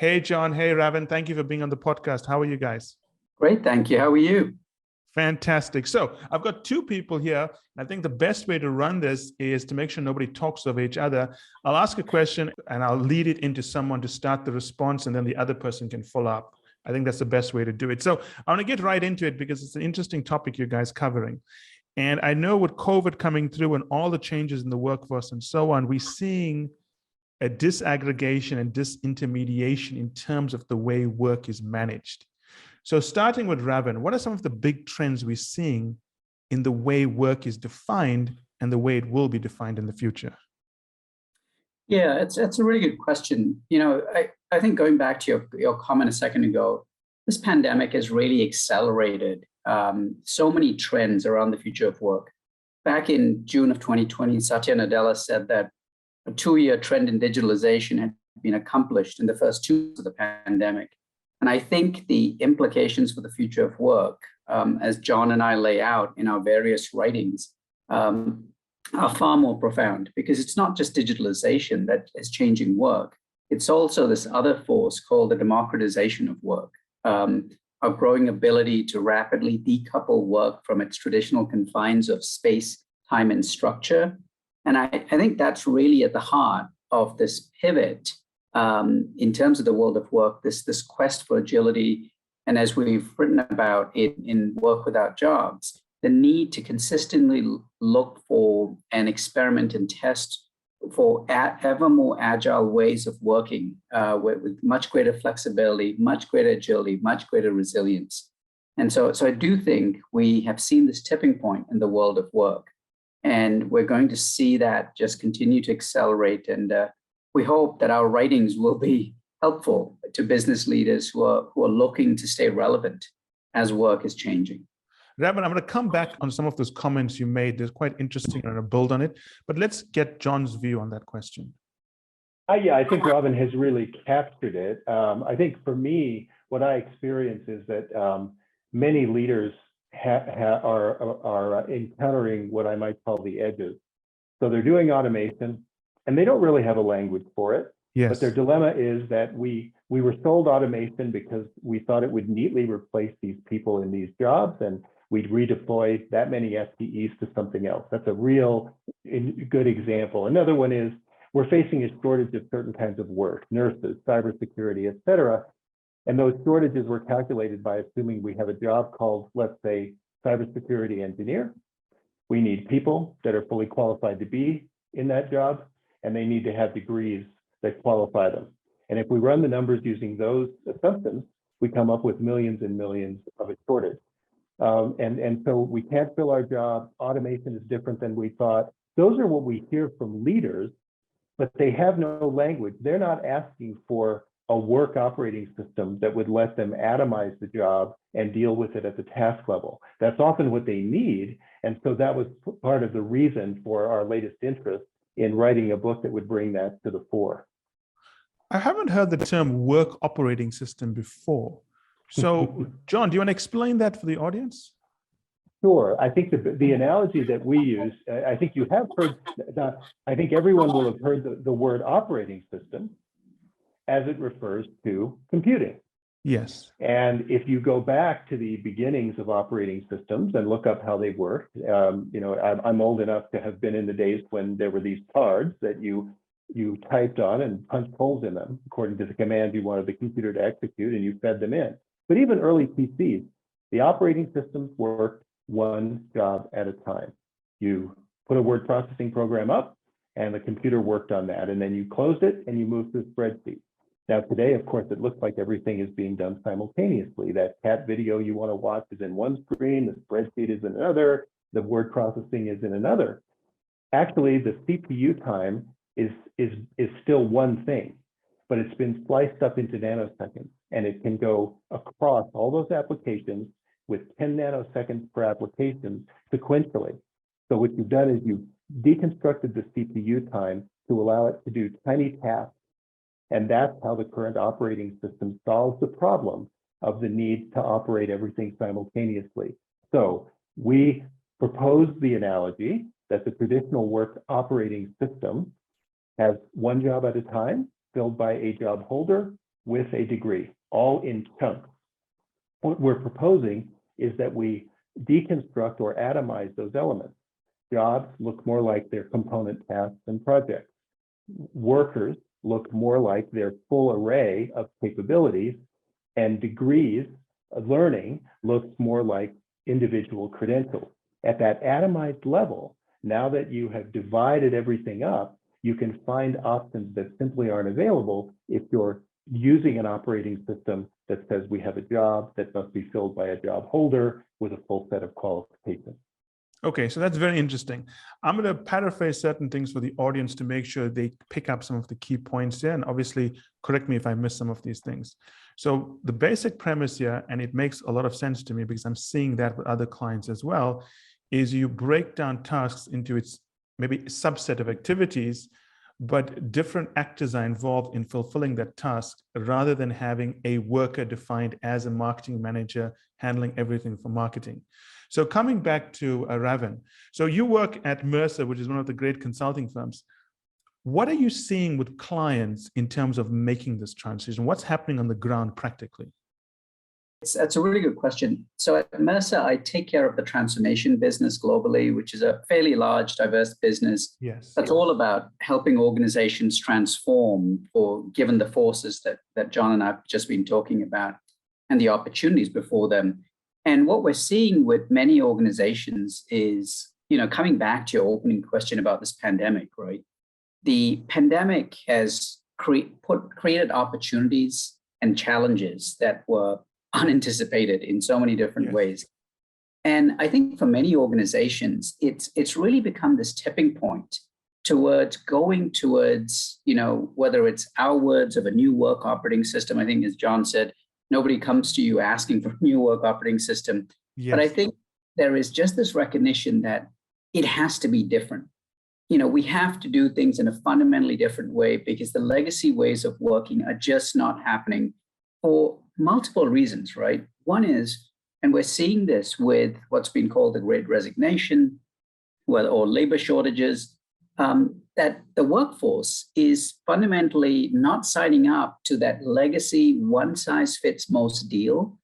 Hey, John. Hey, Ravin. Thank you for being on the podcast. How are you guys? Great, thank you. How are you? Fantastic. So I've got two people here. I think the best way to run this is to make sure nobody talks over each other. I'll ask a question and I'll lead it into someone to start the response, and then the other person can follow up. I think that's the best way to do it. So I want to get right into it because it's an interesting topic you guys covering. And I know with COVID coming through and all the changes in the workforce and so on, we're seeing a disaggregation and disintermediation in terms of the way work is managed. So starting with Ravin, what are some of the big trends we're seeing in the way work is defined and the way it will be defined in the future? Yeah, it's a really good question. I think going back to your comment a second ago, this pandemic has really accelerated so many trends around the future of work. Back in June of 2020, Satya Nadella said that a 2-year trend in digitalization had been accomplished in the first 2 years of the pandemic. And I think the implications for the future of work, as John and I lay out in our various writings, are far more profound, because it's not just digitalization that is changing work. It's also this other force called the democratization of work, our growing ability to rapidly decouple work from its traditional confines of space, time, and structure. And I think that's really at the heart of this pivot in terms of the world of work, this quest for agility. And as we've written about in Work Without Jobs, the need to consistently look for and experiment and test for ever more agile ways of working with much greater flexibility, much greater agility, much greater resilience. And so I do think we have seen this tipping point in the world of work. And we're going to see that just continue to accelerate. And we hope that our writings will be helpful to business leaders who are looking to stay relevant as work is changing. Ravin, I'm going to come back on some of those comments you made. They're quite interesting and I'm going to build on it. But let's get John's view on that question. Yeah, I think Ravin has really captured it. I think for me, what I experience is that many leaders are encountering what I might call the edges. So they're doing automation and they don't really have a language for it. Yes. But their dilemma is that we were sold automation because we thought it would neatly replace these people in these jobs, and we'd redeploy that many FTEs to something else. That's a real good example. Another one is we're facing a shortage of certain kinds of work, nurses, cybersecurity, et cetera. And those shortages were calculated by assuming we have a job called, let's say, cybersecurity engineer. We need people that are fully qualified to be in that job, and they need to have degrees that qualify them. And if we run the numbers using those assumptions, we come up with millions and millions of a shortage. And so we can't fill our jobs. Automation is different than we thought. Those are what we hear from leaders, but they have no language. They're not asking for a work operating system that would let them atomize the job and deal with it at the task level. That's often what they need. And so that was part of the reason for our latest interest in writing a book that would bring that to the fore. I haven't heard the term work operating system before. So, John, do you want to explain that for the audience? Sure. I think the analogy that we use, I think you have heard, I think everyone will have heard the word operating system as it refers to computing. Yes. And if you go back to the beginnings of operating systems and look up how they worked, I'm old enough to have been in the days when there were these cards that you typed on and punched holes in them according to the command you wanted the computer to execute, and you fed them in. But even early PCs, the operating systems worked one job at a time. You put a word processing program up and the computer worked on that, and then you closed it and you moved to a spreadsheet. Now today, of course, it looks like everything is being done simultaneously. That cat video you want to watch is in one screen, the spreadsheet is in another, the word processing is in another. Actually, the CPU time is still one thing, but it's been sliced up into nanoseconds, and it can go across all those applications with 10 nanoseconds per application sequentially. So what you've done is you've deconstructed the CPU time to allow it to do tiny tasks. And that's how the current operating system solves the problem of the need to operate everything simultaneously. So we propose the analogy that the traditional work operating system has one job at a time, filled by a job holder with a degree, all in chunks. What we're proposing is that we deconstruct or atomize those elements. Jobs look more like their component tasks and projects. Workers look more like their full array of capabilities, and degrees of learning looks more like individual credentials. At that atomized level, now that you have divided everything up, you can find options that simply aren't available if you're using an operating system that says we have a job that must be filled by a job holder with a full set of qualifications. Okay, so that's very interesting. I'm going to paraphrase certain things for the audience to make sure they pick up some of the key points here, and obviously correct me if I miss some of these things. So the basic premise here, and it makes a lot of sense to me because I'm seeing that with other clients as well, is you break down tasks into its maybe subset of activities, but different actors are involved in fulfilling that task rather than having a worker defined as a marketing manager handling everything for marketing. So coming back to Ravin, so you work at Mercer, which is one of the great consulting firms. What are you seeing with clients in terms of making this transition? What's happening on the ground practically? That's a really good question. So at Mercer, I take care of the transformation business globally, which is a fairly large, diverse business. Yes. That's all about helping organizations transform, or given the forces that John and I have just been talking about and the opportunities before them. And what we're seeing with many organizations is, coming back to your opening question about this pandemic, right? The pandemic has created opportunities and challenges that were unanticipated in so many different ways. And I think for many organizations, it's really become this tipping point towards going towards, whether it's our words of a new work operating system. I think, as John said, nobody comes to you asking for a new work operating system. Yes. But I think there is just this recognition that it has to be different. We have to do things in a fundamentally different way because the legacy ways of working are just not happening for multiple reasons, right? One is, and we're seeing this with what's been called the Great Resignation, or labor shortages, that the workforce is fundamentally not signing up to that legacy one-size-fits-most deal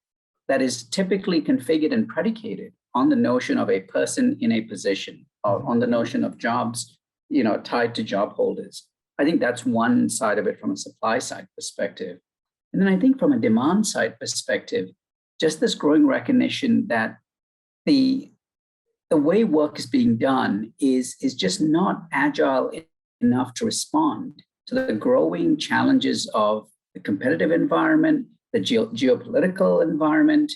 that is typically configured and predicated on the notion of a person in a position, or on the notion of jobs, tied to job holders. I think that's one side of it from a supply side perspective. And then I think from a demand side perspective, just this growing recognition that the way work is being done is just not agile enough to respond to the growing challenges of the competitive environment, the geopolitical environment,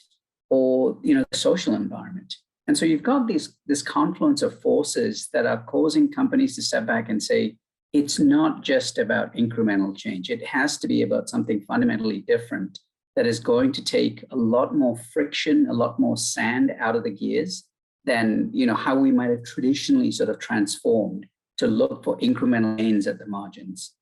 or the social environment. And so you've got this confluence of forces that are causing companies to step back and say, it's not just about incremental change. It has to be about something fundamentally different that is going to take a lot more friction, a lot more sand out of the gears than how we might have traditionally sort of transformed to look for incremental gains at the margins.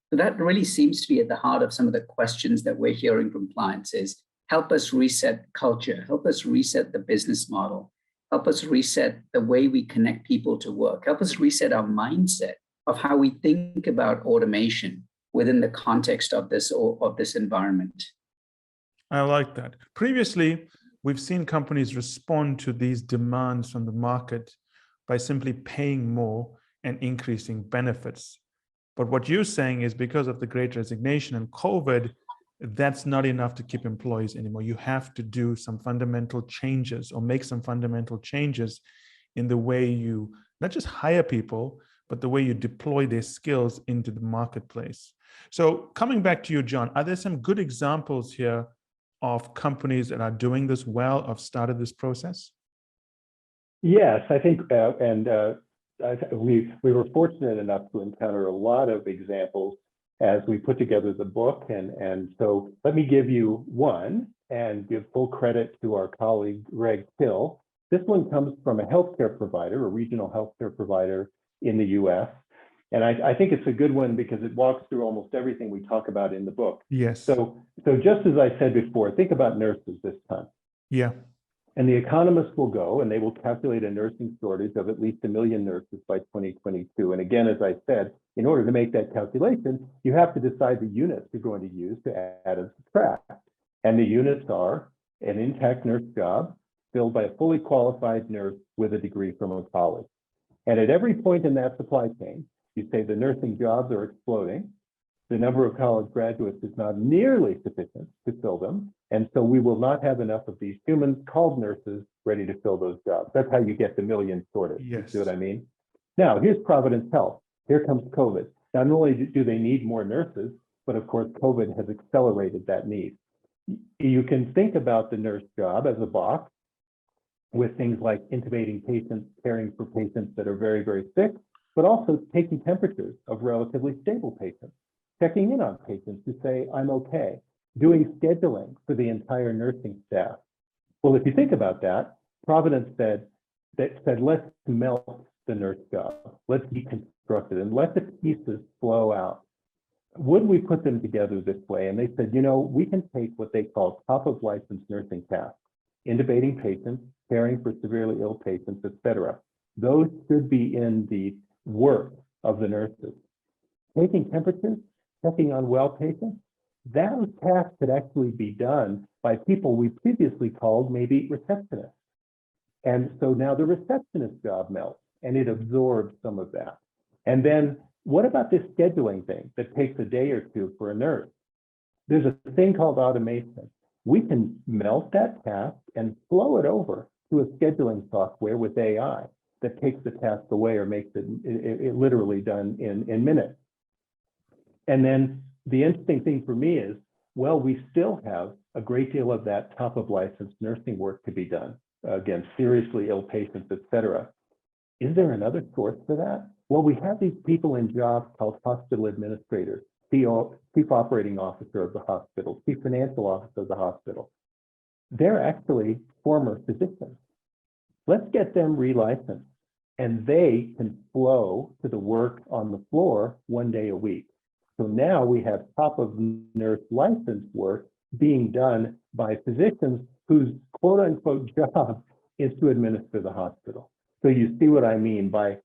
So that really seems to be at the heart of some of the questions that we're hearing from clients is, help us reset culture, help us reset the business model, help us reset the way we connect people to work, help us reset our mindset of how we think about automation within the context of this environment. I like that. Previously, we've seen companies respond to these demands from the market by simply paying more and increasing benefits. But what you're saying is because of the Great Resignation and COVID, that's not enough to keep employees anymore. You have to do some fundamental changes or make some fundamental changes in the way you not just hire people, but the way you deploy their skills into the marketplace. So coming back to you, John, are there some good examples here of companies that are doing this well, have started this process? Yes, I think, we were fortunate enough to encounter a lot of examples as we put together the book. And so let me give you one and give full credit to our colleague, Greg Hill. This one comes from a healthcare provider, a regional healthcare provider in the US. And I think it's a good one because it walks through almost everything we talk about in the book. Yes. So just as I said before, think about nurses this time. Yeah. And the economists will go and they will calculate a nursing shortage of at least 1 million nurses by 2022. And again, as I said, in order to make that calculation, you have to decide the units you're going to use to add and subtract. And the units are an intact nurse job filled by a fully qualified nurse with a degree from a college. And at every point in that supply chain, you say the nursing jobs are exploding. The number of college graduates is not nearly sufficient to fill them. And so we will not have enough of these humans called nurses ready to fill those jobs. That's how you get the million shortage. Yes. You see what I mean? Now, here's Providence Health. Here comes COVID. Not only do they need more nurses, but of course, COVID has accelerated that need. You can think about the nurse job as a box with things like intubating patients, caring for patients that are very, very sick, but also taking temperatures of relatively stable patients, checking in on patients to say, I'm okay, doing scheduling for the entire nursing staff. Well, if you think about that, Providence said, let's melt the nurse job, let's deconstruct it and let the pieces flow out. Would we put them together this way? And they said, we can take what they call top of license nursing tasks, intubating patients, caring for severely ill patients, et cetera. Those should be in the work of the nurses. Taking temperatures, checking on well patients, those tasks could actually be done by people we previously called maybe receptionists. And so now the receptionist job melts and it absorbs some of that. And then what about this scheduling thing that takes a day or two for a nurse? There's a thing called automation. We can melt that task and flow it over to a scheduling software with AI that takes the task away or makes it literally done in minutes. And then the interesting thing for me is, well, we still have a great deal of that top of license nursing work to be done. Again, seriously ill patients, et cetera. Is there another source for that? Well, we have these people in jobs called hospital administrators, chief operating officer of the hospital, chief financial officer of the hospital. They're actually former physicians. Let's get them relicensed and they can flow to the work on the floor 1 day a week. So now we have top of nurse license work being done by physicians whose quote unquote job is to administer the hospital. So you see what I mean by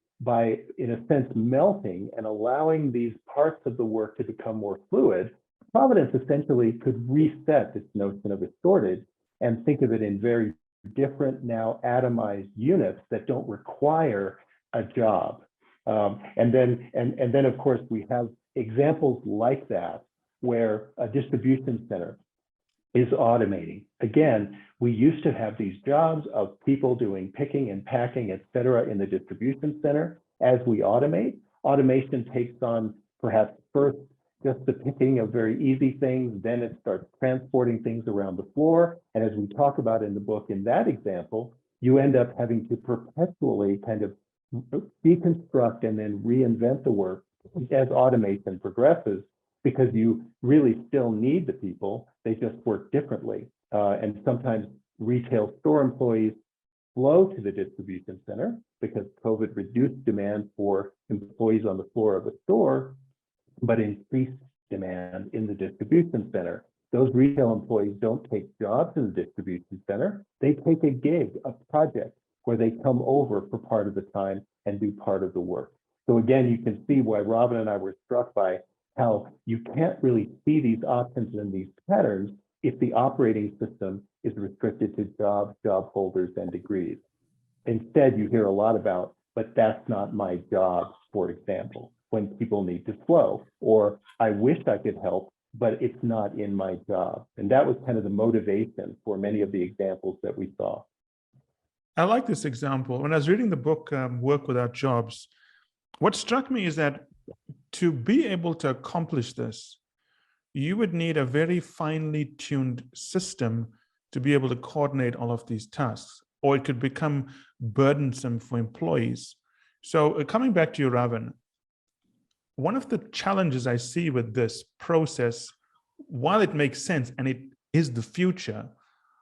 in a sense melting and allowing these parts of the work to become more fluid. Providence essentially could reset this notion of a shortage and think of it in very different now atomized units that don't require a job. And then of course we have examples like that where a distribution center is automating. Again, we used to have these jobs of people doing picking and packing, et cetera, in the distribution center. As we automate, automation takes on perhaps first just the picking of very easy things, then it starts transporting things around the floor. And as we talk about in the book, in that example, you end up having to perpetually kind of deconstruct and then reinvent the work as automation progresses, because you really still need the people, they just work differently. And sometimes retail store employees flow to the distribution center because COVID reduced demand for employees on the floor of a store, but increased demand in the distribution center. Those retail employees don't take jobs in the distribution center. They take a gig, a project, where they come over for part of the time and do part of the work. So again, you can see why Ravin and I were struck by how you can't really see these options and these patterns if the operating system is restricted to jobs, job holders, and degrees. Instead, you hear a lot about, but that's not my job, for example, when people need to flow, or I wish I could help, but it's not in my job. And that was kind of the motivation for many of the examples that we saw. I like this example. When I was reading the book, Work Without Jobs, what struck me is that to be able to accomplish this, you would need a very finely tuned system to be able to coordinate all of these tasks, or it could become burdensome for employees. So coming back to you, Ravin, one of the challenges I see with this process, while it makes sense and it is the future,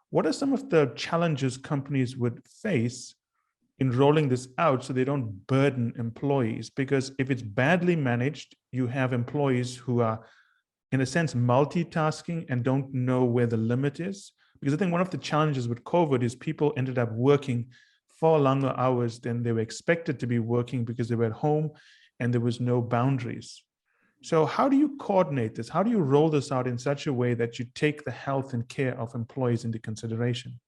what are some of the challenges companies would face in rolling this out so they don't burden employees? Because if it's badly managed, you have employees who are, in a sense, multitasking and don't know where the limit is. Because I think one of the challenges with COVID is people ended up working far longer hours than they were expected to be working because they were at home and there was no boundaries. So how do you coordinate this? How do you roll this out in such a way that you take the health and care of employees into consideration?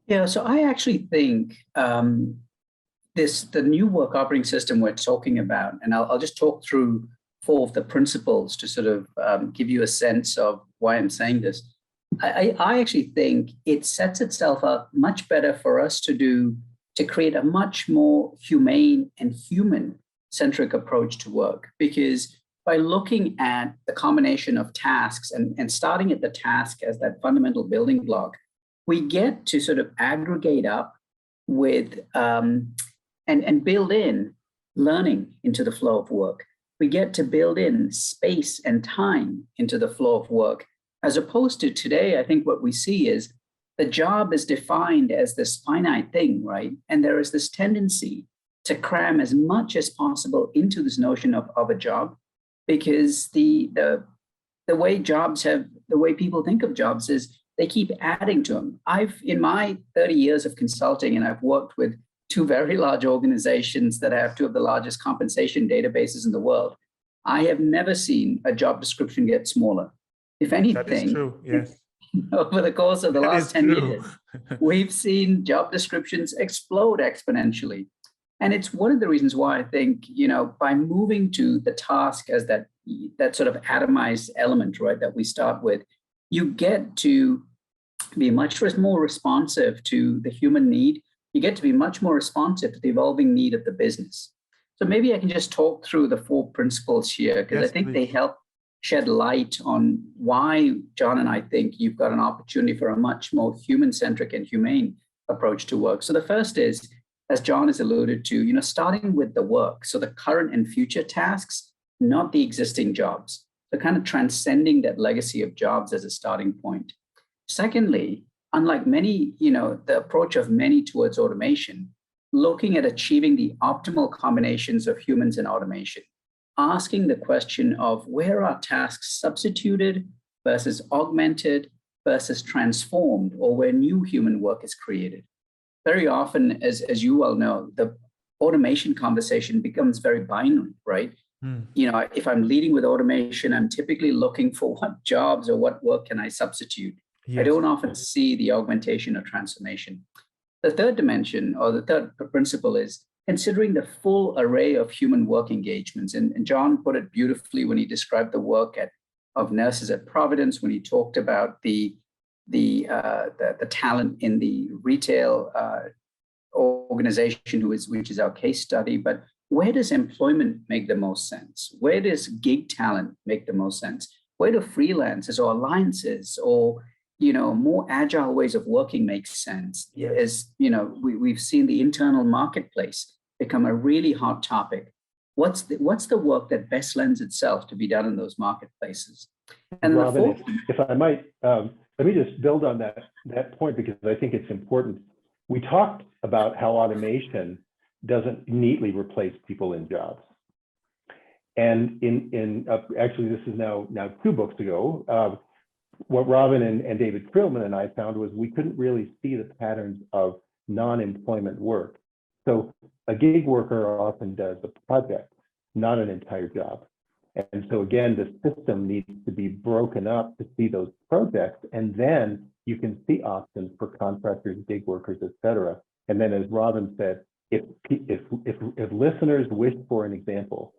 Yeah, so I actually think the new work operating system we're talking about, and I'll just talk through four of the principles to sort of give you a sense of why I'm saying this. I actually think it sets itself up much better for us to create a much more humane and human-centric approach to work, because by looking at the combination of tasks and starting at the task as that fundamental building block, we get to sort of aggregate up with and build in learning into the flow of work. We get to build in space and time into the flow of work, as opposed to today. I think what we see is the job is defined as this finite thing, right? And there is this tendency to cram as much as possible into this notion of a job, because the way people think of jobs is they keep adding to them. In my 30 years of consulting, and I've worked with two very large organizations that have two of the largest compensation databases in the world, I have never seen a job description get smaller. If anything, that is true. Yes. Over the course of the last 10 years, we've seen job descriptions explode exponentially. And it's one of the reasons why I think, by moving to the task as that sort of atomized element, right, that we start with, you get to be much more responsive to the human need. You get to be much more responsive to the evolving need of the business. So maybe I can just talk through the four principles here, because Yes, I think please. they help shed light on why John and I think you've got an opportunity for a much more human-centric and humane approach to work. So the first is, as John has alluded to, starting with the work. So the current and future tasks, not the existing jobs. So kind of transcending that legacy of jobs as a starting point. Secondly, unlike many, the approach of many towards automation, looking at achieving the optimal combinations of humans and automation, asking the question of where are tasks substituted versus augmented versus transformed, or where new human work is created. Very often, as you well know, the automation conversation becomes very binary, right? If I'm leading with automation, I'm typically looking for what jobs or what work can I substitute. Yes. I don't often see the augmentation or transformation. The third dimension, or the third principle, is considering the full array of human work engagements. And John put it beautifully when he described the work of nurses at Providence, when he talked about the talent in the retail organization, which is our case study. But where does employment make the most sense? Where does gig talent make the most sense? Where do freelancers or alliances or more agile ways of working make sense? Yes. As we've seen the internal marketplace become a really hot topic. What's the work that best lends itself to be done in those marketplaces? And Ravin, if I might, let me just build on that point, because I think it's important. We talked about how automation doesn't neatly replace people in jobs. And actually, this is now 2 books ago, what Ravin and David Krillman and I found was we couldn't really see the patterns of non-employment work. So a gig worker often does a project, not an entire job. And so again, the system needs to be broken up to see those projects, and then you can see options for contractors, gig workers, et cetera. And then, as Ravin said, if listeners wish for an example,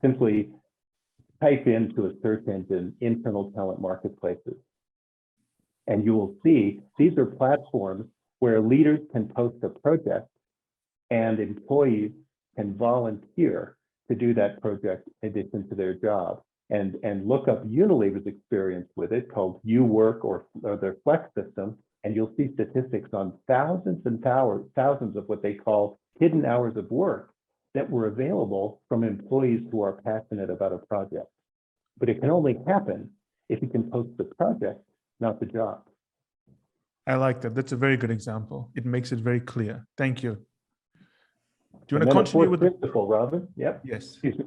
simply type into a search engine internal talent marketplaces, and you will see these are platforms where leaders can post a project and employees can volunteer to do that project in addition to their job. And look up Unilever's experience with it, called UWork or their Flex system, and you'll see statistics on thousands of what they call hidden hours of work that were available from employees who are passionate about a project. But it can only happen if you can post the project, not the job. I like that. That's a very good example. It makes it very clear. Thank you. Do you want to And then continue a with fourth principle, Ravin? Yep. Yes. Excuse me.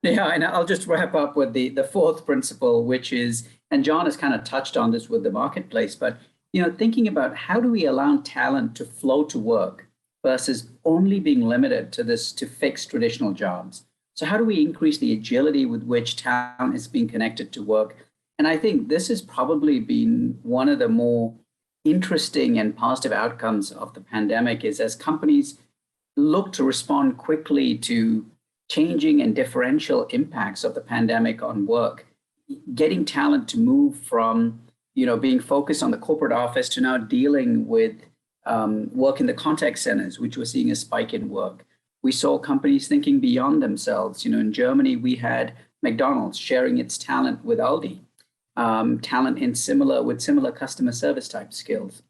Yeah, and I'll just wrap up with the fourth principle, which is, and John has kind of touched on this with the marketplace, but thinking about how do we allow talent to flow to work versus only being limited to fixed traditional jobs. So how do we increase the agility with which talent is being connected to work? And I think this has probably been one of the more interesting and positive outcomes of the pandemic is as companies look to respond quickly to changing and differential impacts of the pandemic on work, getting talent to move from being focused on the corporate office to now dealing with work in the contact centers, which we're seeing a spike in work. We saw companies thinking beyond themselves. In Germany, we had McDonald's sharing its talent with Aldi, talent with similar customer service type skills.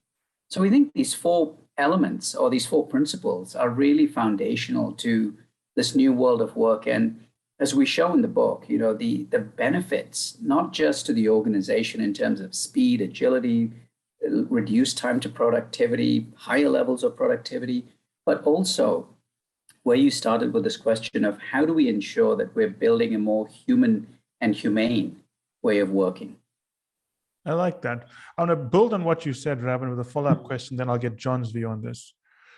So we think these four elements or these four principles are really foundational to this new world of work. And as we show in the book, the benefits, not just to the organization in terms of speed, agility, reduced time to productivity, higher levels of productivity, but also where you started with this question of how do we ensure that we're building a more human and humane way of working? I like that. I want to build on what you said, Ravin, with a follow-up question, then I'll get John's view on this.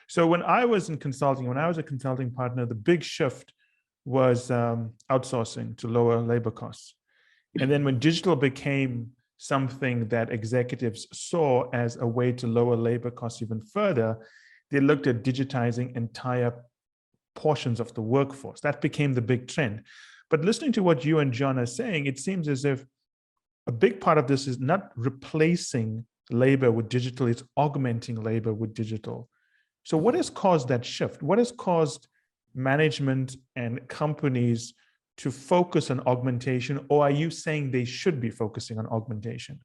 So when I was a consulting partner, the big shift was outsourcing to lower labor costs. And then when digital became something that executives saw as a way to lower labor costs even further, they looked at digitizing entire portions of the workforce. That became the big trend. But listening to what you and John are saying, it seems as if a big part of this is not replacing labor with digital, it's augmenting labor with digital. So what has caused that shift? What has caused management and companies to focus on augmentation, or are you saying they should be focusing on augmentation?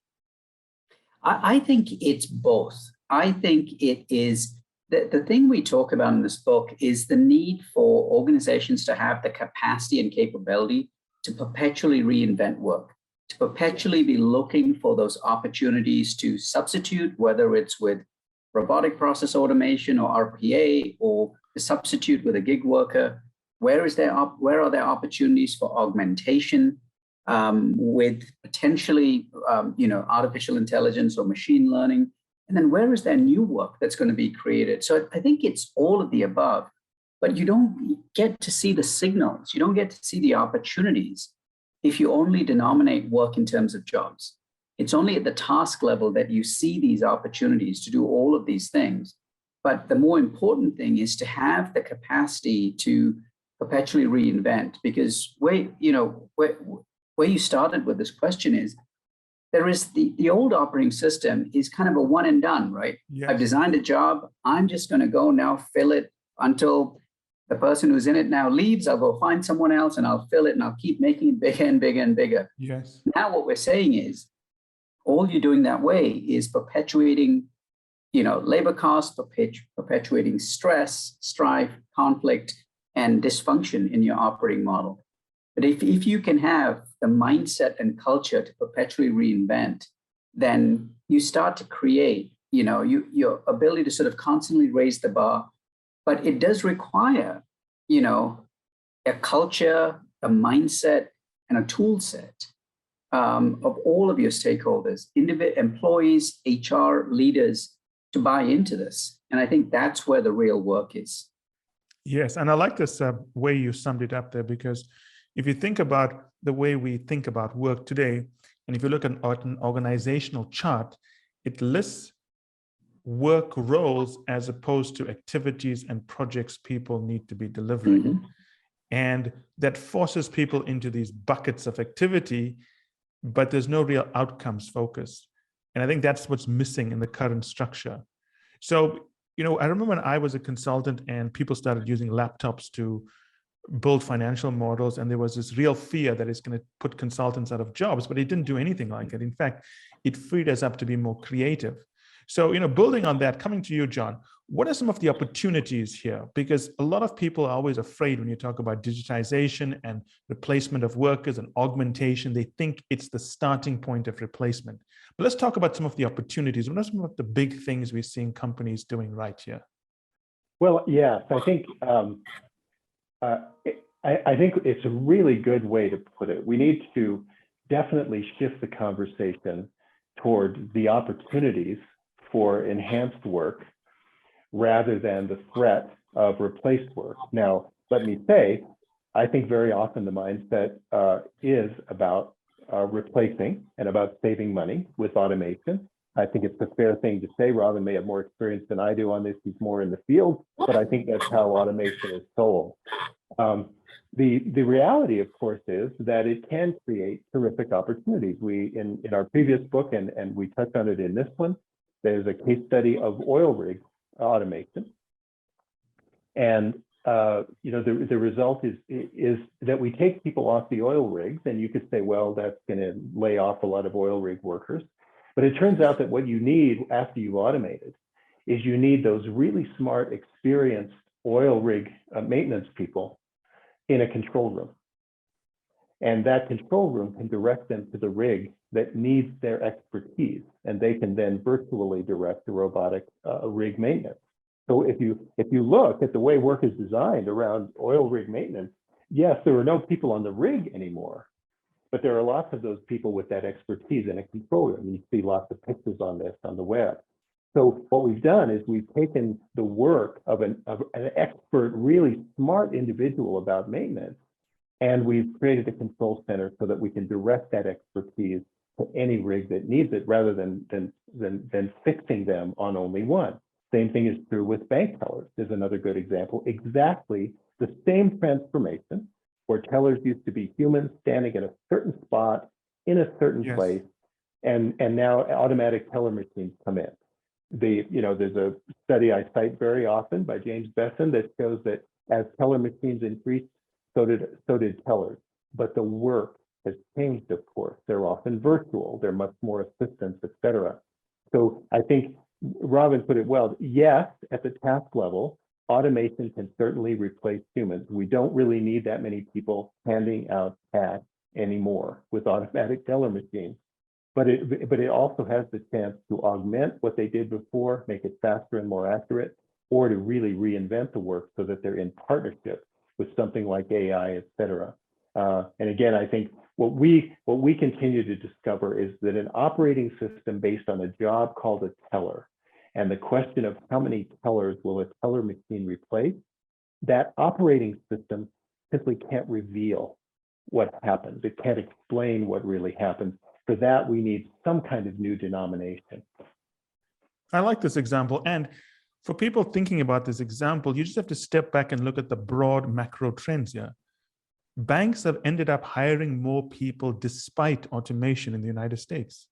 I think it's both. I think it is the thing we talk about in this book is the need for organizations to have the capacity and capability to perpetually reinvent work, to perpetually be looking for those opportunities to substitute, whether it's with robotic process automation or RPA, or to substitute with a gig worker. Where are there opportunities for augmentation with potentially artificial intelligence or machine learning? And then where is there new work that's going to be created? So I think it's all of the above, but you don't get to see the signals. You don't get to see the opportunities if you only denominate work in terms of jobs. It's only at the task level that you see these opportunities to do all of these things. But the more important thing is to have the capacity to perpetually reinvent, because where you started with this question is, there is the old operating system is kind of a one and done, right? Yes. I've designed a job. I'm just going to go now fill it until the person who's in it now leaves. I'll go find someone else and I'll fill it and I'll keep making it bigger and bigger and bigger. Yes. Now what we're saying is all you're doing that way is perpetuating, labor costs, perpetuating stress, strife, conflict, and dysfunction in your operating model. But if you can have the mindset and culture to perpetually reinvent, then you start to create, your ability to sort of constantly raise the bar. But it does require, a culture, a mindset, and a tool set of all of your stakeholders, employees, HR, leaders, to buy into this. And I think that's where the real work is. Yes, and I like this way you summed it up there, because if you think about the way we think about work today, and if you look at an organizational chart, it lists work roles as opposed to activities and projects people need to be delivering. Mm-hmm. And that forces people into these buckets of activity, but there's no real outcomes focus. And I think that's what's missing in the current structure. So, I remember when I was a consultant and people started using laptops to build financial models, and there was this real fear that it's going to put consultants out of jobs, but it didn't do anything like it. In fact, it freed us up to be more creative. So, building on that, coming to you, John, what are some of the opportunities here? Because a lot of people are always afraid when you talk about digitization and replacement of workers and augmentation. They think it's the starting point of replacement. But let's talk about some of the opportunities. What are some of the big things we're seeing companies doing right here? Well, yes, I think I think it's a really good way to put it. We need to definitely shift the conversation toward the opportunities for enhanced work rather than the threat of replaced work. Now, let me say, I think very often the mindset is about replacing and about saving money with automation. I think it's a fair thing to say. Ravin may have more experience than I do on this. He's more in the field, but I think that's how automation is sold. The reality, of course, is that it can create terrific opportunities. We, in our previous book, and we touched on it in this one, there's a case study of oil rig automation. And the result is that we take people off the oil rigs, and you could say, well, that's going to lay off a lot of oil rig workers. But it turns out that what you need after you've automated is you need those really smart, experienced oil rig maintenance people in a control room. And that control room can direct them to the rig that needs their expertise, and they can then virtually direct the robotic rig maintenance. So if you look at the way work is designed around oil rig maintenance, yes, there are no people on the rig anymore, but there are lots of those people with that expertise in a control room. You see lots of pictures on this on the web. So what we've done is we've taken the work of an expert, really smart individual about maintenance, and we've created a control center so that we can direct that expertise to any rig that needs it, rather than fixing them on only one. Same thing is true with bank tellers. There's another good example. Exactly the same transformation, where tellers used to be humans standing at a certain spot in a certain place, and now automatic teller machines come in. There's a study I cite very often by James Besson that shows that as teller machines increased, so did tellers. But the work has changed, of course. They're often virtual. They're much more assistants, et cetera. So I think Ravin put it well. Yes, at the task level, automation can certainly replace humans. We don't really need that many people handing out tasks anymore with automatic teller machines. But it also has the chance to augment what they did before, make it faster and more accurate, or to really reinvent the work so that they're in partnership with something like AI, et cetera. And again, I think what we continue to discover is that an operating system based on a job called a teller, and the question of how many tellers will a teller machine replace, that operating system simply can't reveal what happens. It can't explain what really happens. For that, we need some kind of new denomination. I like this example. And for people thinking about this example, you just have to step back and look at the broad macro trends here. Banks have ended up hiring more people despite automation in the United States.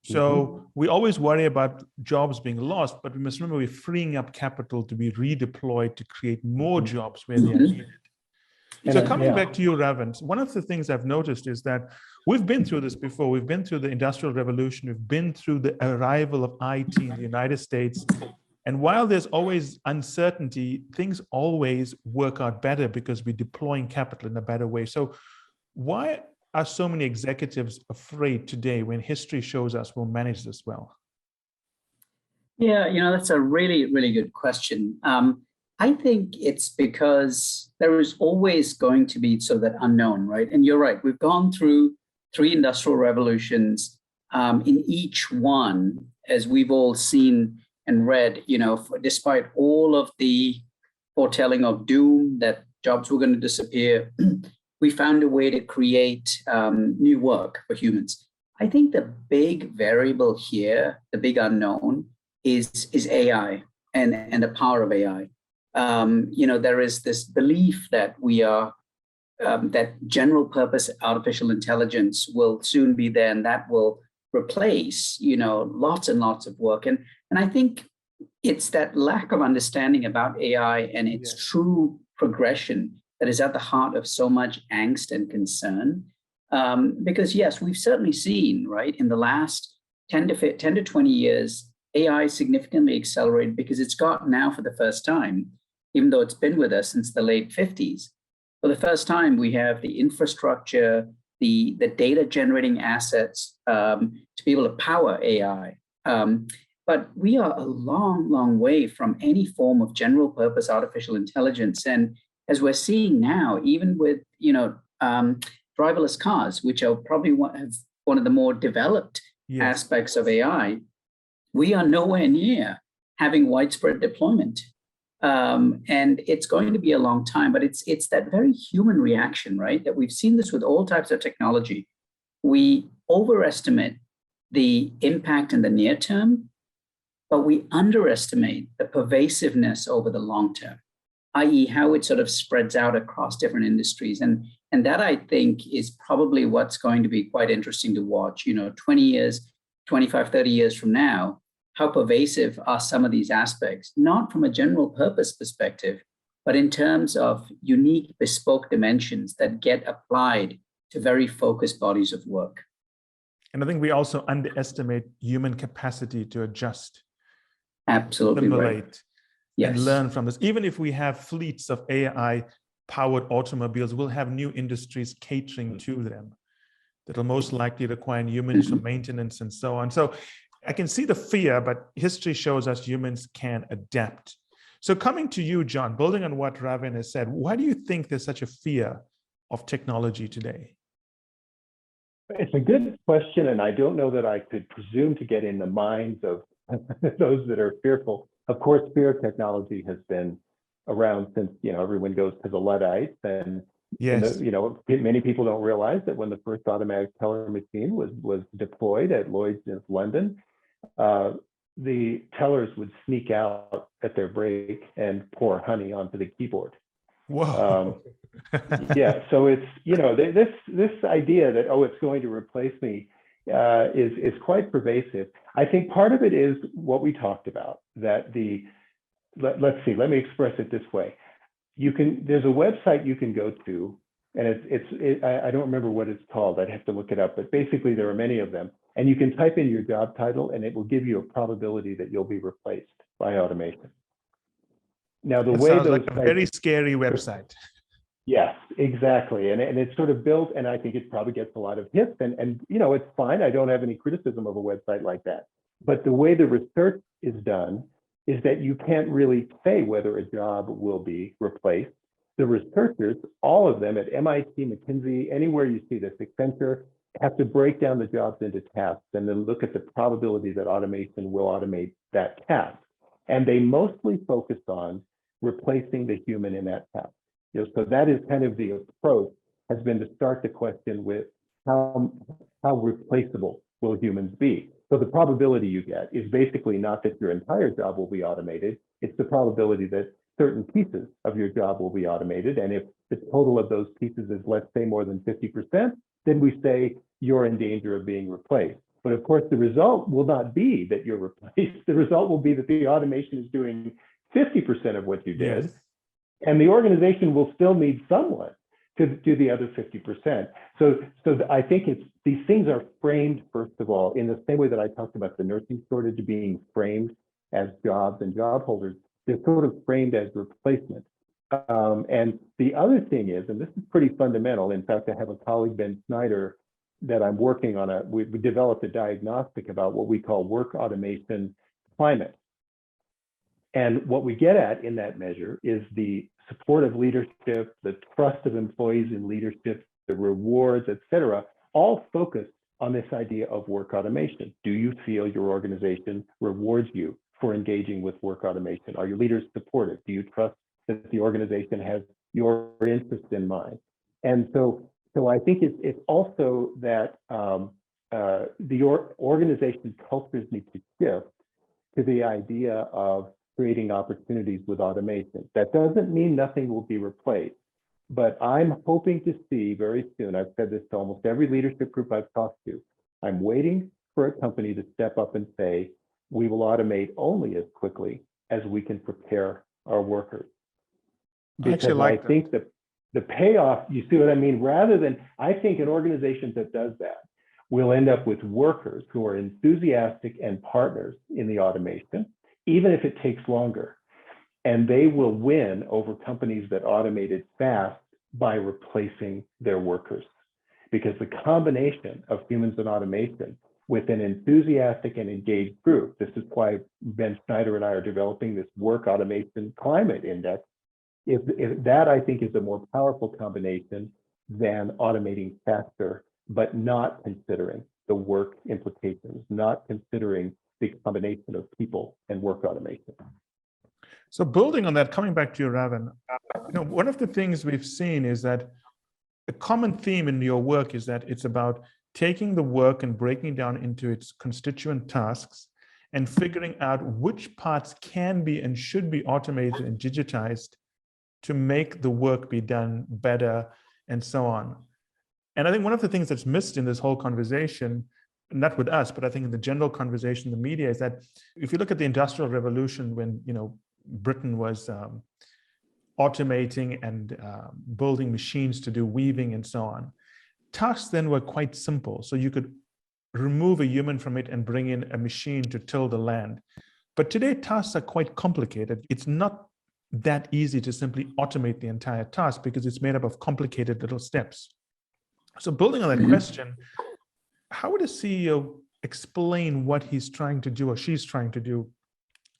So we always worry about jobs being lost, but we must remember we're freeing up capital to be redeployed to create more jobs where they are needed. So coming back to you, Ravin, one of the things I've noticed is that we've been through this before. We've been through the Industrial Revolution. We've been through the arrival of IT in the United States. And while there's always uncertainty, things always work out better because we're deploying capital in a better way. So why are so many executives afraid today when history shows us we'll manage this well? Yeah, that's a really, really good question. I think it's because there is always going to be sort of that unknown, right? And you're right, we've gone through 3 industrial revolutions. In each one, as we've all seen and read, despite all of the foretelling of doom that jobs were going to disappear, we found a way to create new work for humans. I think the big variable here, the big unknown, is AI and the power of AI. There is this belief that we are that general purpose artificial intelligence will soon be there, and that will replace lots and lots of work. And I think it's that lack of understanding about AI and its true progression that is at the heart of so much angst and concern. Because yes, we've certainly seen, right, in the last 10 to 20 years, AI significantly accelerated because it's got now for the first time, even though it's been with us since the late 50s, for the first time, we have the infrastructure, the data generating assets to be able to power AI. But we are a long, long way from any form of general purpose artificial intelligence. And as we're seeing now, even with, driverless cars, which are probably one of the more developed aspects of AI, we are nowhere near having widespread deployment. And it's going to be a long time, but it's that very human reaction, right? That we've seen this with all types of technology. We overestimate the impact in the near term, but we underestimate the pervasiveness over the long term, i.e. how it sort of spreads out across different industries. And that, I think, is probably what's going to be quite interesting to watch, 20 years, 25, 30 years from now. How pervasive are some of these aspects, not from a general purpose perspective, but in terms of unique bespoke dimensions that get applied to very focused bodies of work. And I think we also underestimate human capacity to adjust, absolutely simulate, right. Yes. And learn from this. Even if we have fleets of AI-powered automobiles, we'll have new industries catering to them that will most likely require humans for maintenance and so on. So I can see the fear, but history shows us humans can adapt. So coming to you, John, building on what Ravin has said, why do you think there's such a fear of technology today? It's a good question, and I don't know that I could presume to get in the minds of those that are fearful. Of course, fear of technology has been around since, everyone goes to the Luddites, and yes, many people don't realize that when the first automatic teller machine was deployed at Lloyd's in London, the tellers would sneak out at their break and pour honey onto the keyboard. Whoa. Yeah, so it's, this idea that, it's going to replace me is quite pervasive. I think part of it is what we talked about, that let's see, let me express it this way. There's a website you can go to, and I don't remember what it's called, I'd have to look it up, but basically there are many of them, and you can type in your job title and it will give you a probability that you'll be replaced by automation. Now, the way sounds those like a very scary website. Yes, exactly. And it's sort of built, and I think it probably gets a lot of hits, and it's fine. I don't have any criticism of a website like that. But the way the research is done is that you can't really say whether a job will be replaced. The researchers, all of them at MIT, McKinsey, anywhere you see this, Accenture, have to break down the jobs into tasks and then look at the probability that automation will automate that task. And they mostly focus on replacing the human in that task. So that is kind of the approach, has been to start the question with how replaceable will humans be? So the probability you get is basically not that your entire job will be automated, it's the probability that certain pieces of your job will be automated. And if the total of those pieces is, let's say, more than 50%, then we say you're in danger of being replaced. But of course, the result will not be that you're replaced. The result will be that the automation is doing 50% of what you did. Yes. And the organization will still need someone to do the other 50%. So I think these things are framed, first of all, in the same way that I talked about the nursing shortage being framed as jobs and job holders, they're sort of framed as replacement. And the other thing is, and this is pretty fundamental, in fact, I have a colleague, Ben Snyder, that I'm working on, we developed a diagnostic about what we call work automation climate. And what we get at in that measure is the support of leadership, the trust of employees in leadership, the rewards, et cetera, all focused on this idea of work automation. Do you feel your organization rewards you for engaging with work automation? Are your leaders supportive? Do you trust that the organization has your interest in mind? And so I think it's also that the organization cultures need to shift to the idea of creating opportunities with automation. That doesn't mean nothing will be replaced, but I'm hoping to see very soon, I've said this to almost every leadership group I've talked to, I'm waiting for a company to step up and say, we will automate only as quickly as we can prepare our workers. Because I think that the payoff, you see what I mean? Rather than, I think an organization that does that will end up with workers who are enthusiastic and partners in the automation, even if it takes longer. And they will win over companies that automated fast by replacing their workers. Because the combination of humans and automation with an enthusiastic and engaged group, this is why Ben Snyder and I are developing this work automation climate index, if that, I think, is a more powerful combination than automating faster, but not considering the work implications, not considering the combination of people and work automation. So building on that, coming back to you, Ravin, one of the things we've seen is that a common theme in your work is that it's about taking the work and breaking down into its constituent tasks and figuring out which parts can be and should be automated and digitized to make the work be done better and so on. And I think one of the things that's missed in this whole conversation, not with us, but I think in the general conversation in the media, is that if you look at the Industrial Revolution, when Britain was automating and building machines to do weaving and so on, tasks then were quite simple. So you could remove a human from it and bring in a machine to till the land. But today, tasks are quite complicated. It's not that easy to simply automate the entire task because it's made up of complicated little steps. So building on that question, how would a CEO explain what he's trying to do or she's trying to do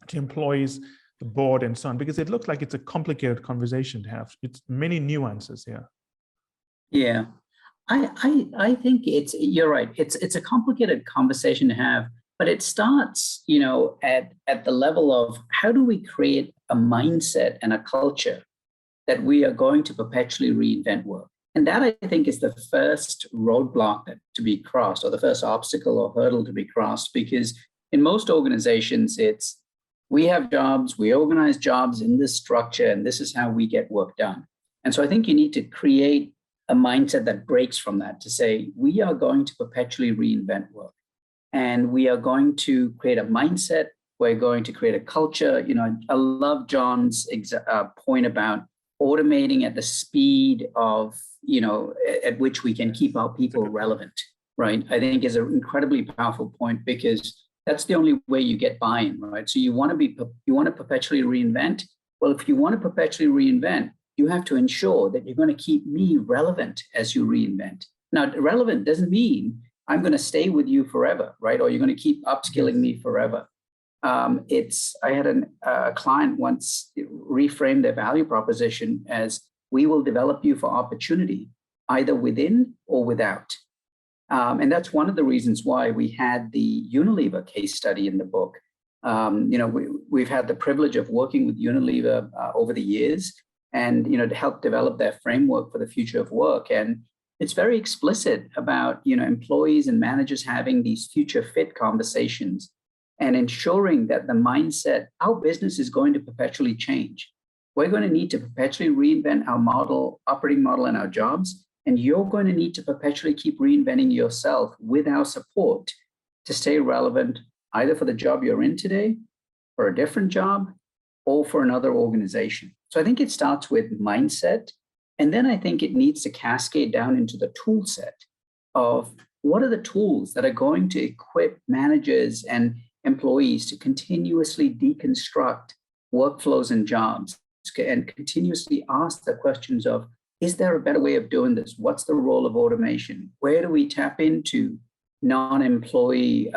to employees, the board, and so on? Because it looks like it's a complicated conversation to have. It's many nuances here. Yeah, I think you're right. It's a complicated conversation to have, but it starts, at the level of how do we create a mindset and a culture that we are going to perpetually reinvent work. And that, I think, is the first roadblock to be crossed, or the first obstacle or hurdle to be crossed, because in most organizations, it's we have jobs, we organize jobs in this structure, and this is how we get work done. And so I think you need to create a mindset that breaks from that to say, we are going to perpetually reinvent work. And we are going to create a mindset. We're going to create a culture. I love John's point about automating at the speed of, at which we can keep our people relevant, right? I think is an incredibly powerful point, because that's the only way you get buy-in, right? So you want to perpetually reinvent. Well, if you want to perpetually reinvent, you have to ensure that you're going to keep me relevant as you reinvent. Now, relevant doesn't mean I'm going to stay with you forever, right? Or you're going to keep upskilling me forever. I had a client once reframe their value proposition as, we will develop you for opportunity, either within or without. And that's one of the reasons why we had the Unilever case study in the book. We've had the privilege of working with Unilever over the years, and to help develop their framework for the future of work. And it's very explicit about employees and managers having these future fit conversations and ensuring that the mindset, our business is going to perpetually change. We're going to need to perpetually reinvent our operating model and our jobs. And you're going to need to perpetually keep reinventing yourself with our support to stay relevant, either for the job you're in today, for a different job, or for another organization. So I think it starts with mindset. And then I think it needs to cascade down into the tool set of what are the tools that are going to equip managers and employees to continuously deconstruct workflows and jobs, and continuously ask the questions of, is there a better way of doing this? What's the role of automation? Where do we tap into non-employee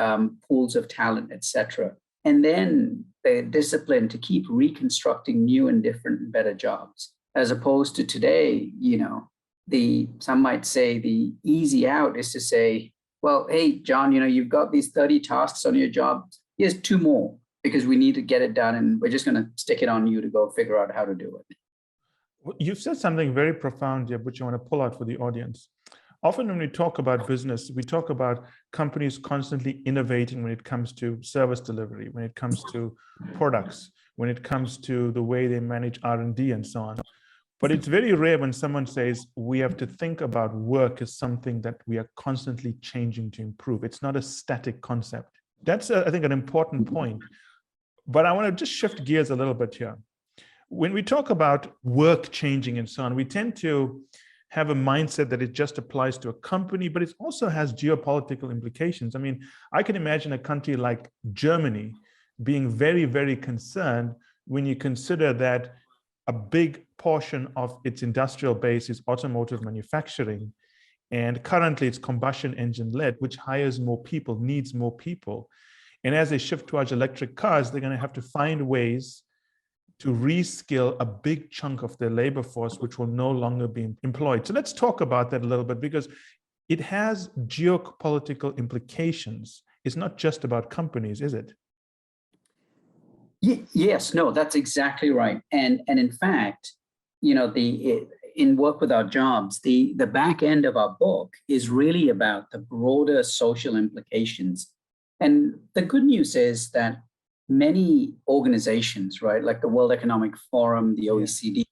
pools of talent, et cetera? And then the discipline to keep reconstructing new and different and better jobs, as opposed to today, some might say the easy out is to say, well, hey, John, you've got these 30 tasks on your job. Here's 2 more, because we need to get it done, and we're just going to stick it on you to go figure out how to do it. You've said something very profound here, which I want to pull out for the audience. Often when we talk about business, we talk about companies constantly innovating when it comes to service delivery, when it comes to products, when it comes to the way they manage R&D and so on. But it's very rare when someone says we have to think about work as something that we are constantly changing to improve. It's not a static concept. That's, I think, an important point. But I want to just shift gears a little bit here. When we talk about work changing and so on, we tend to have a mindset that it just applies to a company, but it also has geopolitical implications. I mean, I can imagine a country like Germany being very, very concerned when you consider that a big portion of its industrial base is automotive manufacturing. And currently it's combustion engine led, which hires more people, needs more people. And as they shift towards electric cars, they're going to have to find ways to reskill a big chunk of their labor force, which will no longer be employed. So let's talk about that a little bit, because it has geopolitical implications. It's not just about companies, is it? Yes, no, that's exactly right. And in fact, in Work With Our Jobs, the back end of our book is really about the broader social implications. And the good news is that many organizations, right, like the World Economic Forum, the OECD,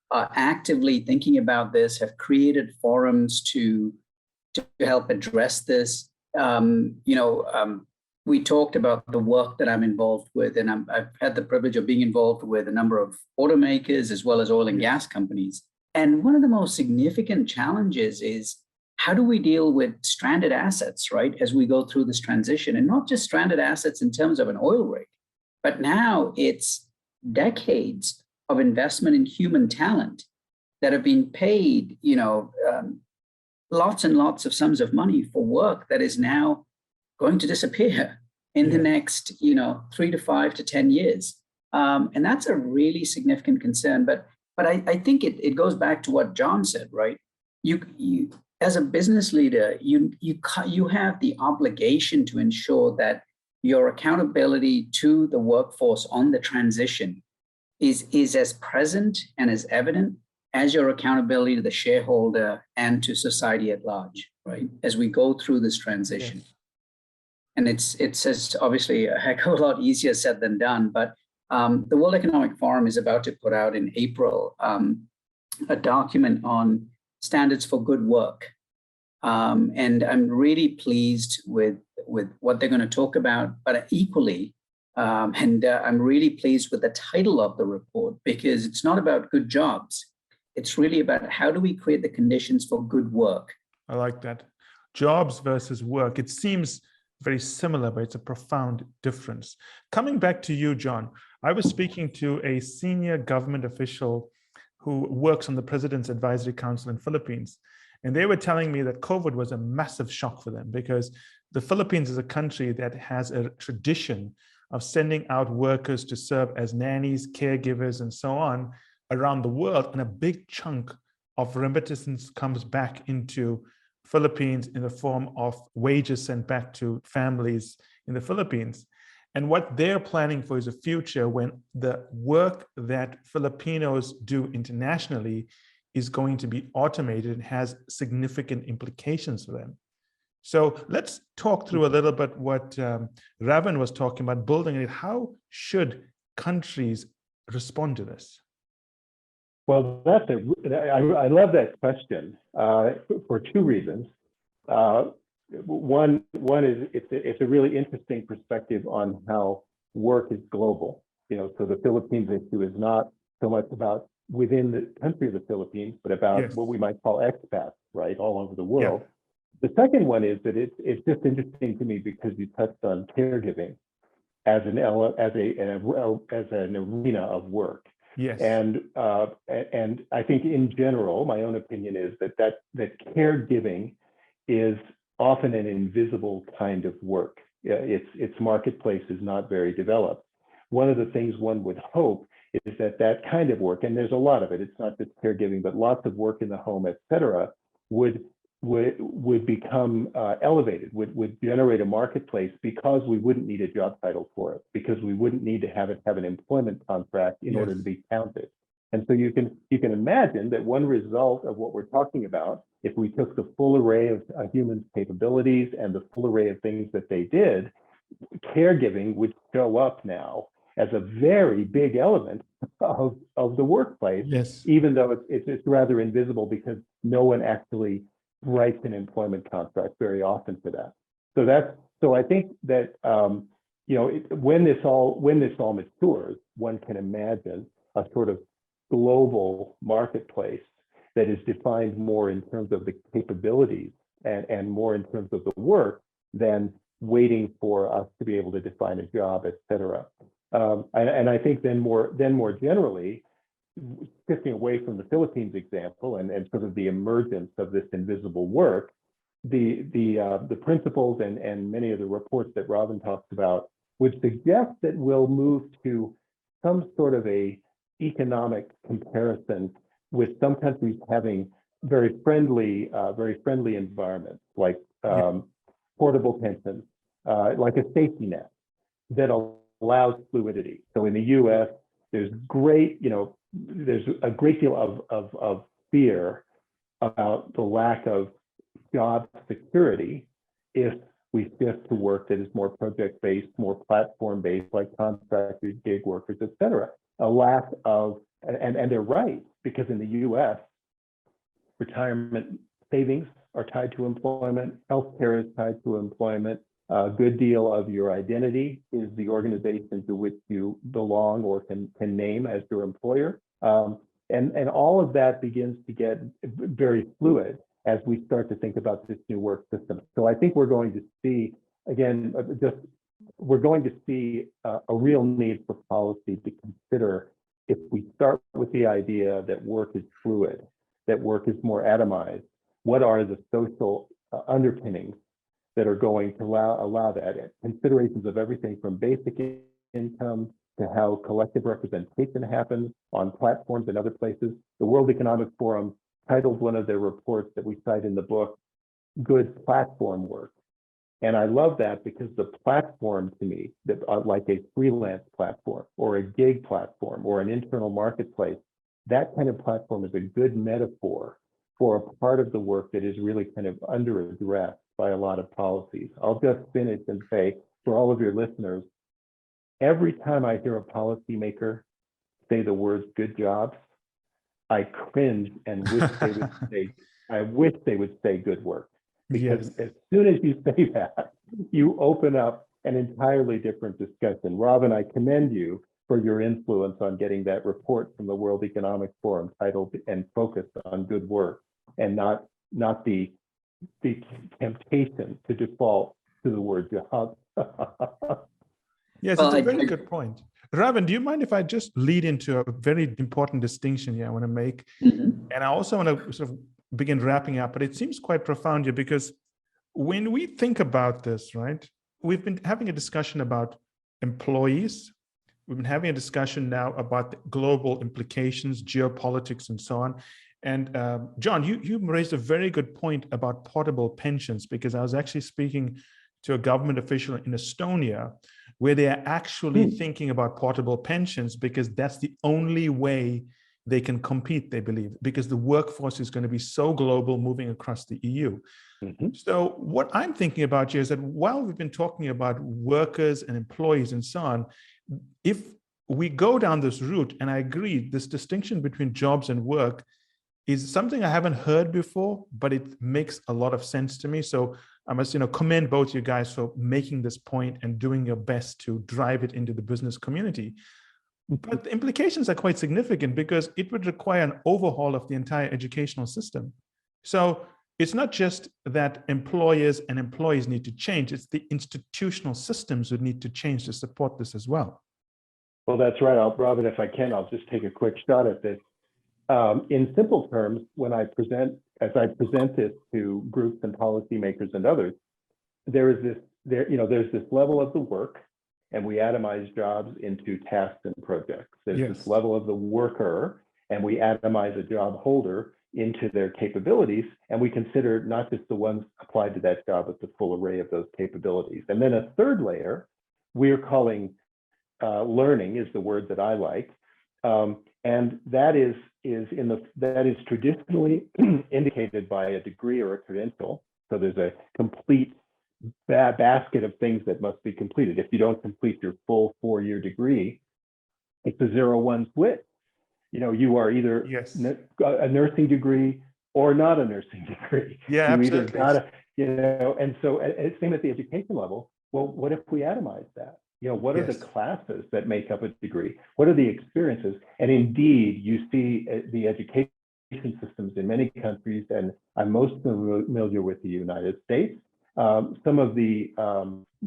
are actively thinking about this, have created forums to help address this. We talked about the work that I'm involved with, and I've had the privilege of being involved with a number of automakers as well as oil and gas companies. And one of the most significant challenges is, how do we deal with stranded assets, right, as we go through this transition? And not just stranded assets in terms of an oil rig, but now it's decades of investment in human talent that have been paid, lots and lots of sums of money for work that is now going to disappear in the next, 3 to 5 to 10 years. And that's a really significant concern. But I think it goes back to what John said, right? You as a business leader, you have the obligation to ensure that your accountability to the workforce on the transition is as present and as evident as your accountability to the shareholder and to society at large, right? As we go through this transition. Yes. And it's obviously a heck of a lot easier said than done, but the World Economic Forum is about to put out in April a document on standards for good work. And I'm really pleased with what they're going to talk about, but equally, I'm really pleased with the title of the report, because it's not about good jobs. It's really about how do we create the conditions for good work. I like that. Jobs versus work. It seems very similar, but it's a profound difference. Coming back to you, John, I was speaking to a senior government official who works on the President's Advisory Council in Philippines. And they were telling me that COVID was a massive shock for them, because the Philippines is a country that has a tradition of sending out workers to serve as nannies, caregivers, and so on around the world. And a big chunk of remittances comes back into Philippines in the form of wages sent back to families in the Philippines. And what they're planning for is a future when the work that Filipinos do internationally is going to be automated and has significant implications for them. So let's talk through a little bit what Ravin was talking about, building it. How should countries respond to this? Well, I love that question for two reasons. One is it's a really interesting perspective on how work is global. So the Philippines issue is not so much about within the country of the Philippines, but about what we might call expats, right, all over the world. Yeah. The second one is that it's just interesting to me because you touched on caregiving as an arena of work. Yes. And I think in general, my own opinion is that caregiving is often an invisible kind of work. Its marketplace is not very developed. One of the things one would hope is that kind of work, and there's a lot of it, it's not just caregiving, but lots of work in the home, et cetera, would become elevated, would generate a marketplace, because we wouldn't need a job title for it, because we wouldn't need to have an employment contract in order to be counted. And so you can imagine that one result of what we're talking about, if we took the full array of humans' capabilities and the full array of things that they did, caregiving would show up now as a very big element of the workplace, even though it's rather invisible because no one actually writes an employment contract very often for that. So I think that when this all matures, one can imagine a sort of global marketplace that is defined more in terms of the capabilities and more in terms of the work than waiting for us to be able to define a job, et cetera. And I think then more generally, shifting away from the Philippines example and sort of the emergence of this invisible work, the principles and many of the reports that Ravin talks about would suggest that we'll move to some sort of a economic comparison with some countries having very friendly environments, like portable pensions, like a safety net that allows fluidity. So in the U.S., there's a great deal of fear about the lack of job security if we shift to work that is more project-based, more platform-based, like contractors, gig workers, et cetera. A lack of, and they're right, because in the US, retirement savings are tied to employment, healthcare is tied to employment, a good deal of your identity is the organization to which you belong or can name as your employer. And all of that begins to get very fluid as we start to think about this new work system. So I think we're going to see, again, we're going to see a real need for policy to consider, if we start with the idea that work is fluid, that work is more atomized, what are the social underpinnings that are going to allow that? Considerations of everything from basic income to how collective representation happens on platforms and other places. The World Economic Forum titled one of their reports that we cite in the book, Good Platform Work. And I love that because the platform to me, that like a freelance platform or a gig platform or an internal marketplace, that kind of platform is a good metaphor for a part of the work that is really kind of under address by a lot of policies. I'll just finish and say, for all of your listeners, every time I hear a policymaker say the words good jobs, I cringe and wish they would say, I wish they would say good work. Because as soon as you say that, you open up an entirely different discussion. Ravin, I commend you for your influence on getting that report from the World Economic Forum titled and focused on good work, and not the temptation to default to the word job. Yes, it's a very good point. Ravin, do you mind if I just lead into a very important distinction here I want to make? And I also want to sort of begin wrapping up, but it seems quite profound here, because when we think about this, right, we've been having a discussion about employees. We've been having a discussion now about the global implications, geopolitics, and so on. And John, you raised a very good point about portable pensions, because I was actually speaking to a government official in Estonia, where they are actually thinking about portable pensions, because that's the only way they can compete, they believe, because the workforce is going to be so global, moving across the EU. So what I'm thinking about here is that while we've been talking about workers and employees and so on, if we go down this route, and I agree, this distinction between jobs and work is something I haven't heard before, but it makes a lot of sense to me. So I must, commend both you guys for making this point and doing your best to drive it into the business community. But the implications are quite significant, because it would require an overhaul of the entire educational system. So it's not just that employers and employees need to change, it's the institutional systems that need to change to support this as well. Well, that's right. Ravin, if I can, I'll just take a quick shot at this. In simple terms, as I present this to groups and policymakers and others, there's this level of the work, and we atomize jobs into tasks and projects. There's this level of the worker, and we atomize a job holder into their capabilities, and we consider not just the ones applied to that job, but the full array of those capabilities. And then a third layer, we're calling learning, is the word that I like, and that is traditionally indicated by a degree or a credential. So there's a complete basket of things that must be completed. If you don't complete your full 4-year degree, it's a 0-1 split. You are either a nursing degree or not a nursing degree. Yeah, you absolutely. Either got and so same at the education level. Well, what if we atomize that? What are the classes that make up a degree? What are the experiences? And indeed, you see the education systems in many countries, and I'm most familiar with the United States. Some of the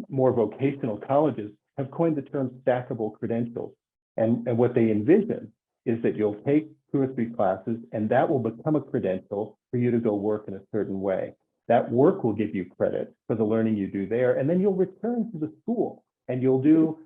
more vocational colleges have coined the term stackable credentials. And what they envision is that you'll take 2 or 3 classes, and that will become a credential for you to go work in a certain way. That work will give you credit for the learning you do there, and then you'll return to the school and you'll do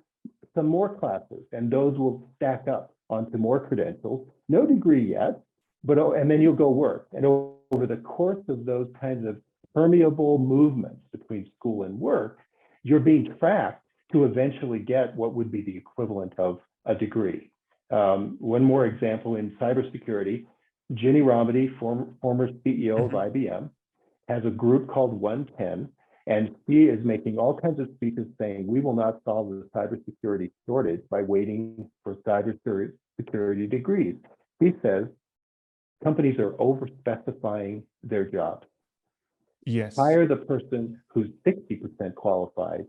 some more classes, and those will stack up onto more credentials, no degree yet, but and then you'll go work. And over the course of those kinds of permeable movements between school and work, you're being tracked to eventually get what would be the equivalent of a degree. One more example in cybersecurity, Ginny Rometty, former CEO of IBM, has a group called 110, and she is making all kinds of speeches saying, we will not solve the cybersecurity shortage by waiting for cybersecurity degrees. She says companies are over-specifying their jobs. Yes. Hire the person who's 60% qualified,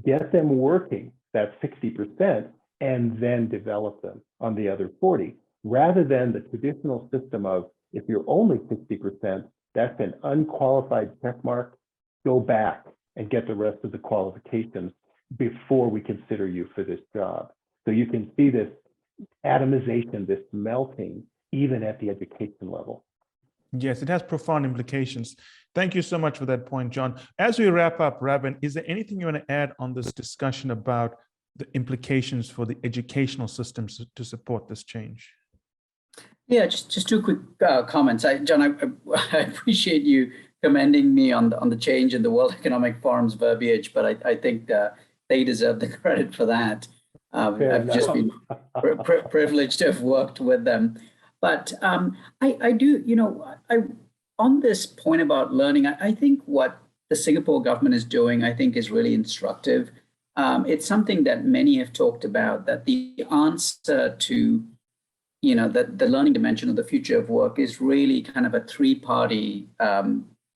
get them working that 60%, and then develop them on the other 40, rather than the traditional system of, if you're only 60%, that's an unqualified check mark, go back and get the rest of the qualifications before we consider you for this job. So you can see this atomization, this melting, even at the education level. Yes, it has profound implications. Thank you so much for that point, John. As we wrap up, Ravin, is there anything you want to add on this discussion about the implications for the educational systems to support this change? Yeah, just two quick comments. John, I appreciate you commending me on the change in the World Economic Forum's verbiage, but I think they deserve the credit for that. I've just been privileged to have worked with them. But I do, on this point about learning, I think what the Singapore government is doing, I think, is really instructive. It's something that many have talked about, that the answer to, the learning dimension of the future of work is really kind of a three-party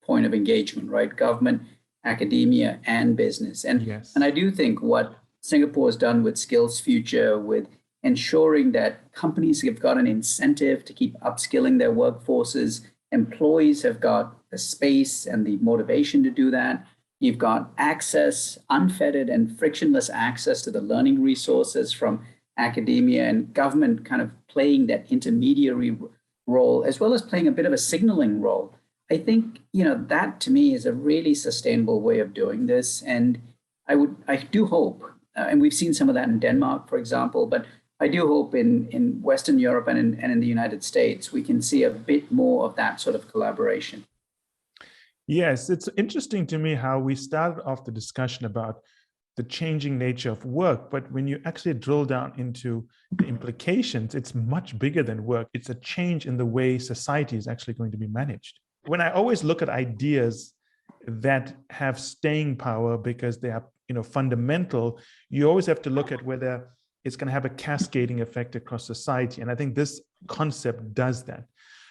point of engagement, right? Government, academia, and business. And, yes. And I do think what Singapore has done with Skills Future, with ensuring that companies have got an incentive to keep upskilling their workforces, employees have got the space and the motivation to do that. You've got access, unfettered and frictionless access to the learning resources from academia, and government kind of playing that intermediary role, as well as playing a bit of a signaling role. I think, that to me is a really sustainable way of doing this. And I do hope, and we've seen some of that in Denmark, for example, but I do hope in Western Europe and in the United States, we can see a bit more of that sort of collaboration. Yes, it's interesting to me how we started off the discussion about the changing nature of work, but when you actually drill down into the implications, it's much bigger than work. It's a change in the way society is actually going to be managed. When I always look at ideas that have staying power because they are, fundamental, you always have to look at whether it's going to have a cascading effect across society. And I think this concept does that.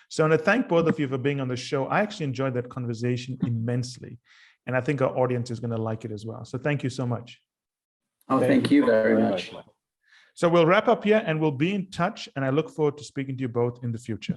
So I want to thank both of you for being on the show. I actually enjoyed that conversation immensely. And I think our audience is going to like it as well. So thank you so much. Oh, thank you very much. So we'll wrap up here and we'll be in touch. And I look forward to speaking to you both in the future.